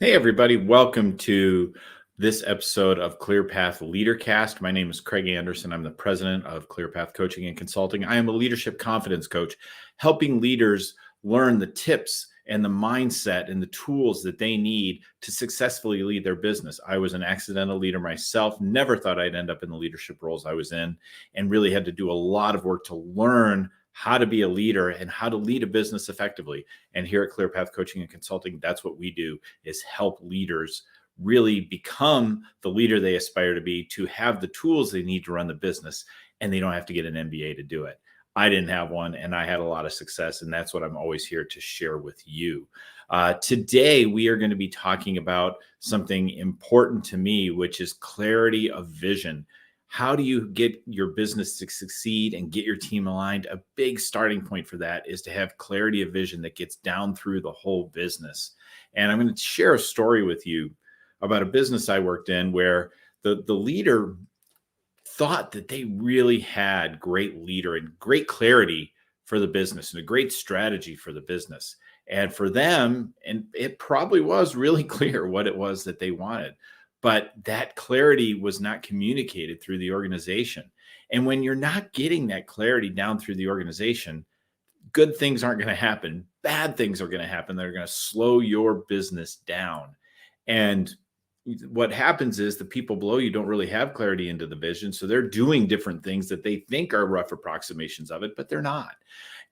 Hey, everybody. Welcome to this episode of ClearPath LeaderCast. My name is Craig Anderson. I'm the president of ClearPath Coaching and Consulting. I am a leadership confidence coach, helping leaders learn the tips and the mindset and the tools that they need to successfully lead their business. I was an accidental leader myself, never thought I'd end up in the leadership roles I was in, and really had to do a lot of work to learn how to be a leader and how to lead a business effectively. And here at ClearPath Coaching and Consulting, that's what we do, is help leaders really become the leader they aspire to be, to have the tools they need to run the business, and they don't have to get an MBA to do it. I didn't have one, and I had a lot of success, and that's what I'm always here to share with you. Today, we are going to be talking about something important to me, which is clarity of vision. How do you get your business to succeed and get your team aligned? A big starting point for that is to have clarity of vision that gets down through the whole business. And I'm going to share a story with you about a business I worked in where the leader thought that they really had great leader and great clarity for the business and a great strategy for the business. And for them, and it probably was really clear what it was that they wanted, but that clarity was not communicated through the organization. And when you're not getting that clarity down through the organization, good things aren't going to happen. Bad things are going to happen that are going to slow your business down. And what happens is the people below you don't really have clarity into the vision. So they're doing different things that they think are rough approximations of it, but they're not.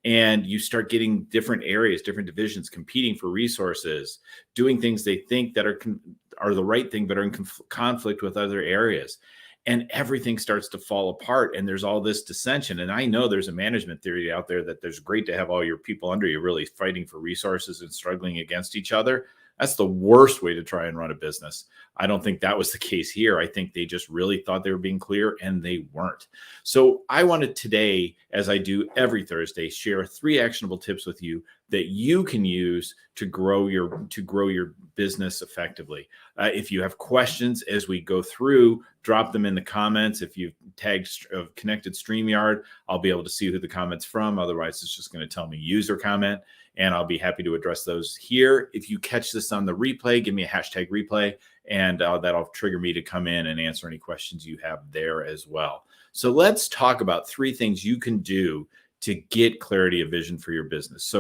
And you start getting different areas, different divisions competing for resources, doing things they think that are the right thing, but are in conflict with other areas. And everything starts to fall apart, and there's all this dissension. And I know there's a management theory out there that there's great to have all your people under you really fighting for resources and struggling against each other. That's the worst way to try and run a business. I don't think that was the case here. I think they just really thought they were being clear, and they weren't. So I wanted today, as I do every Thursday, share 3 actionable tips with you that you can use to grow your business effectively. If you have questions as we go through, drop them in the comments. If you've tagged connected StreamYard, I'll be able to see who the comment's from. Otherwise, it's just going to tell me user comment, and I'll be happy to address those here. If you catch this on the replay, give me a hashtag replay, and that'll trigger me to come in and answer any questions you have there as well. So let's talk about 3 things you can do to get clarity of vision for your business.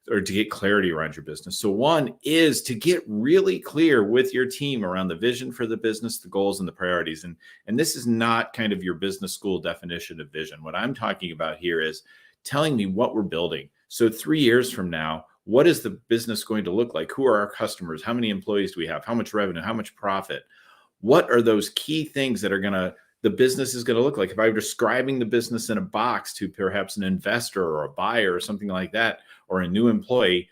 Or to get clarity around your business. So one is to get really clear with your team around the vision for the business, the goals and the priorities. And this is not kind of your business school definition of vision. What I'm talking about here is telling me what we're building. So 3 years from now, what is the business going to look like? Who are our customers? How many employees do we have? How much revenue? How much profit? What are those key things that the business is going to look like? If I were describing the business in a box to perhaps an investor or a buyer or something like that, or a new employee,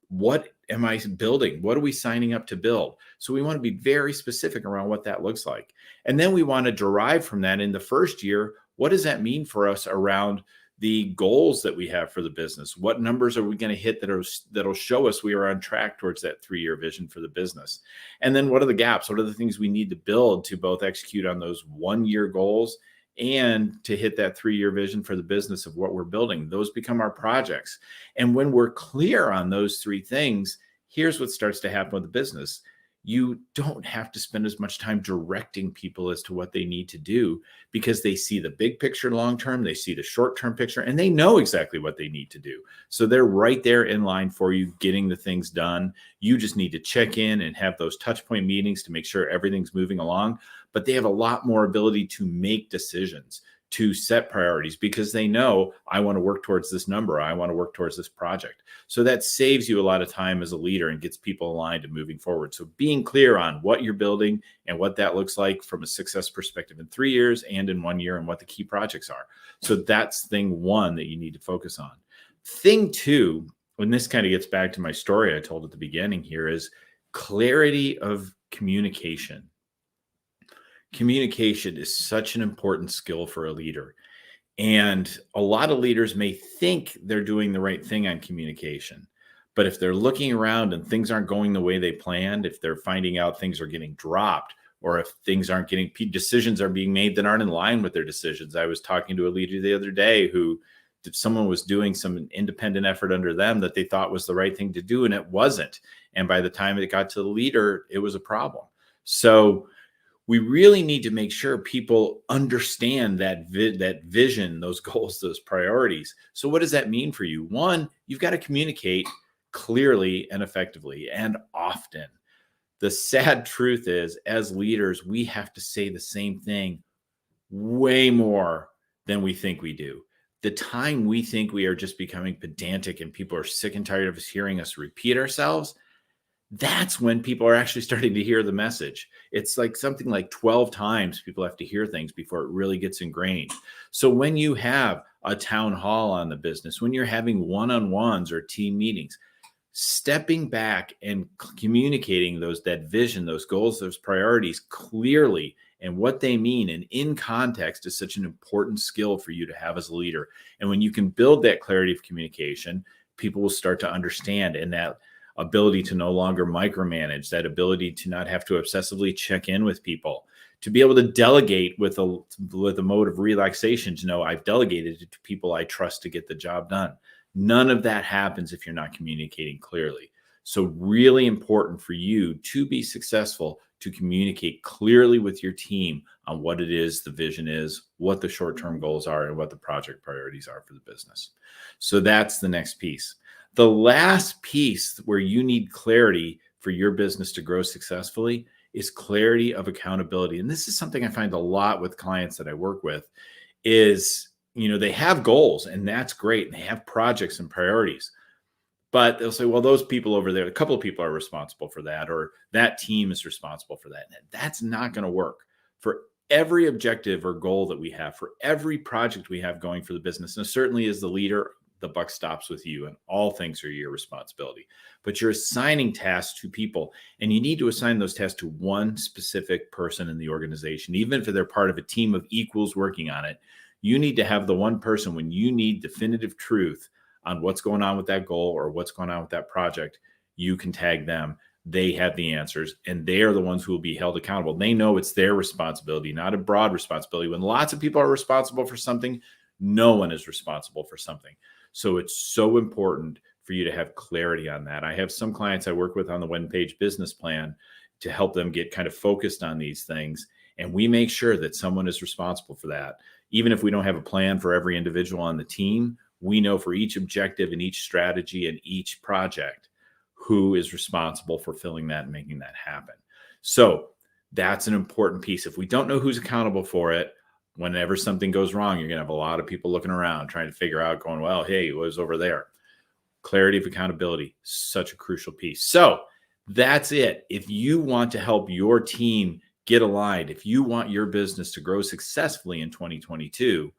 what am I building? What are we signing up to build? So we want to be very specific around what that looks like. And then we want to derive from that in the first year, what does that mean for us around the goals that we have for the business? What numbers are we going to hit that'll show us we are on track towards that 3-year vision for the business? And then what are the gaps? What are the things we need to build to both execute on those 1-year goals and to hit that 3-year vision for the business of what we're building? Those become our projects. And when we're clear on those 3 things, here's what starts to happen with the business. You don't have to spend as much time directing people as to what they need to do, because they see the big picture long-term, they see the short-term picture, and they know exactly what they need to do. So they're right there in line for you, getting the things done. You just need to check in and have those touch point meetings to make sure everything's moving along. But they have a lot more ability to make decisions, to set priorities, because they know, I want to work towards this number. I want to work towards this project. So that saves you a lot of time as a leader and gets people aligned and moving forward. So being clear on what you're building and what that looks like from a success perspective in 3 years and in 1 year, and what the key projects are. So that's thing 1 that you need to focus on. Thing 2, when this kind of gets back to my story I told at the beginning here, is clarity of communication. Communication is such an important skill for a leader. And a lot of leaders may think they're doing the right thing on communication. But if they're looking around and things aren't going the way they planned, if they're finding out things are getting dropped, or if decisions are being made that aren't in line with their decisions. I was talking to a leader the other day who someone was doing some independent effort under them that they thought was the right thing to do, and it wasn't. And by the time it got to the leader, it was a problem. So we really need to make sure people understand that vision, those goals, those priorities. So what does that mean for you? One, you've got to communicate clearly and effectively and often. The sad truth is, as leaders, we have to say the same thing way more than we think we do. The time we think we are just becoming pedantic and people are sick and tired of us hearing us repeat ourselves, that's when people are actually starting to hear the message. It's like something like 12 times people have to hear things before it really gets ingrained. So when you have a town hall on the business, when you're having one-on-ones or team meetings, stepping back and communicating that vision, those goals, those priorities clearly and what they mean and in context is such an important skill for you to have as a leader. And when you can build that clarity of communication, people will start to understand, and that ability to no longer micromanage, that ability to not have to obsessively check in with people, to be able to delegate with a mode of relaxation, to know I've delegated it to people I trust to get the job done. None of that happens if you're not communicating clearly. So really important for you to be successful to communicate clearly with your team on what it is the vision is, what the short-term goals are, and what the project priorities are for the business. So that's the next piece. The last piece where you need clarity for your business to grow successfully is clarity of accountability. And this is something I find a lot with clients that I work with is, they have goals and that's great. And they have projects and priorities, but they'll say, well, those people over there, a couple of people are responsible for that, or that team is responsible for that. And that's not going to work. For every objective or goal that we have, for every project we have going for the business, and certainly as the leader, the buck stops with you and all things are your responsibility. But you're assigning tasks to people, and you need to assign those tasks to one specific person in the organization. Even if they're part of a team of equals working on it, you need to have the one person when you need definitive truth on what's going on with that goal or what's going on with that project, you can tag them. They have the answers, and they are the ones who will be held accountable. They know it's their responsibility, not a broad responsibility. When lots of people are responsible for something, no one is responsible for something. So it's so important for you to have clarity on that. I have some clients I work with on the one-page business plan to help them get kind of focused on these things. And we make sure that someone is responsible for that. Even if we don't have a plan for every individual on the team, we know for each objective and each strategy and each project who is responsible for filling that and making that happen. So that's an important piece. If we don't know who's accountable for it, whenever something goes wrong, you're going to have a lot of people looking around trying to figure out, going, well, hey, what was over there? Clarity of accountability, such a crucial piece. So that's it. If you want to help your team get aligned, if you want your business to grow successfully in 2022,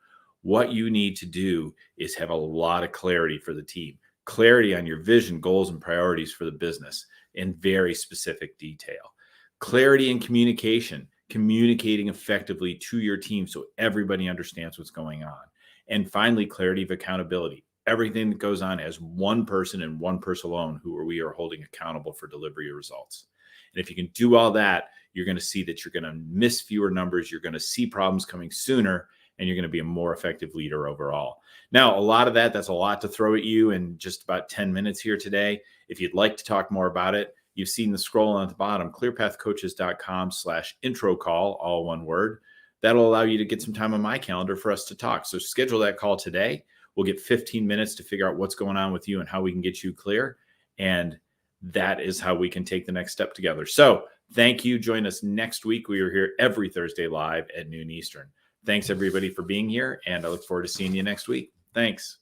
what you need to do is have a lot of clarity for the team, clarity on your vision, goals, and priorities for the business in very specific detail, clarity in communication, communicating effectively to your team so everybody understands what's going on. And finally, clarity of accountability. Everything that goes on as one person and one person alone who we are holding accountable for delivery of results. And if you can do all that, you're going to see that you're going to miss fewer numbers. You're going to see problems coming sooner, and you're going to be a more effective leader overall. Now, a lot of that's a lot to throw at you in just about 10 minutes here today. If you'd like to talk more about it, you've seen the scroll on the bottom, clearpathcoaches.com/intro call, all one word. That'll allow you to get some time on my calendar for us to talk. So schedule that call today. We'll get 15 minutes to figure out what's going on with you and how we can get you clear. And that is how we can take the next step together. So thank you. Join us next week. We are here every Thursday live at noon Eastern. Thanks everybody for being here, and I look forward to seeing you next week. Thanks.